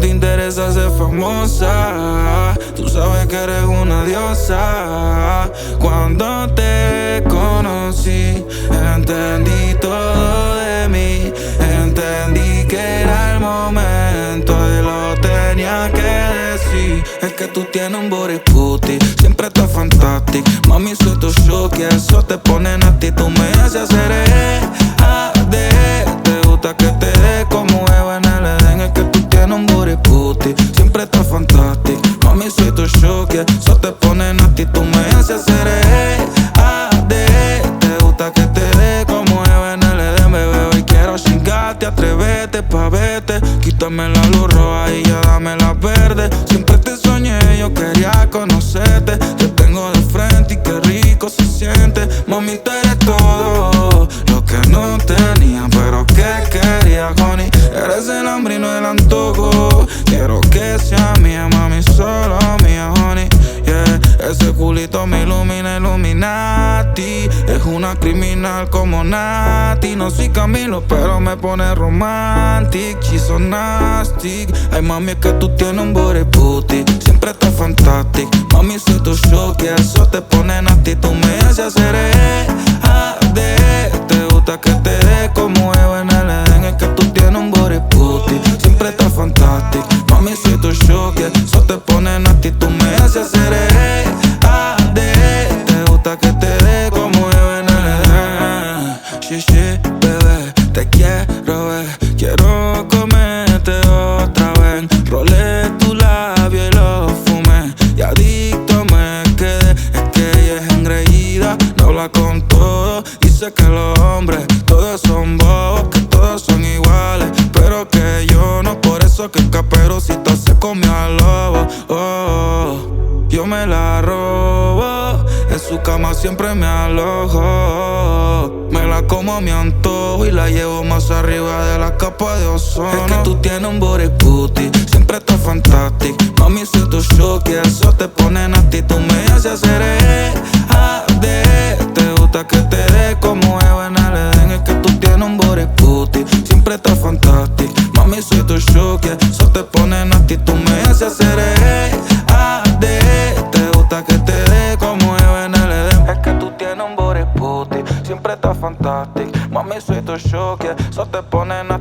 te interesa ser famosa. Tú sabes que eres una diosa. Cuando te conocí, entendí todo de mí. Entendí que era el momento y lo tenía que decir. Es que tú tienes un body puti, siempre estás fantástico. Mami, soy tu shock y eso te pone nasty. Tú me haces hacer te gusta que te dé como Eva en el Edén. Es que tú tienes un body puti, siempre estás fantástico. Mami, soy tu shock y eso te pone nasty. Tú me haces hacer te gusta que te dé como Eva en el Edén, bebé. Hoy quiero chingarte, atrévete pa' verte. Quítame la luz roja y ya dame la verde. Siempre te soñé, yo quería conocerte. Te tengo de frente y qué rico se siente. Mami, tú eres todo lo que no tenía, pero que quería, honey. Eres el hambre y no el antojo. Quiero que sea mía, mami, solo mía, honey. Yeah, ese culito me ilumina, Illuminati. Es una criminal como Nati. No soy Camilo, pero me pone romantic. She's so nasty. Ay, mami, es que tú tienes un body puti, siempre estás fantastic. Mami, soy tu shock y eso te pone nasty. Tú me haces hacer te gusta que te dé como Eva en el Edén. Es que tú tienes un body puti, siempre estás fantastic. Mami, soy tu shock y eso te pone nasty. Tú me haces hacer te gusta que te dé como Eva en el Edén. Sí, bebé, te quiero ver. Quiero comerte otra vez. Rolé tu labio y lo fumé y adicto me quedé. Es que ella es engreída, no habla con todo. Dice que los hombres todos son bobos, que todos son iguales, pero que yo no. Por eso que el Caperucita se comió al lobo. Yo me la robo, en su cama siempre me alojo. Me la como a mi antojo y la llevo más arriba de la capa de ozono. Es que tú tienes un body puti, siempre estás fantástico. Mami, soy tu shock y eso te pone nasty. Tú me haces hacer te gusta que te dé como Eva en el Edén. Es que tú tienes un body puti, siempre estás fantástico. Mami, soy tu shock y eso te pone nasty. Tú me haces hacer te gusta que te dé como Eva en el Edén. Es que tú tienes un body puti, siempre estás fantástico. Mami, soy tu shock y eso te pone nasty.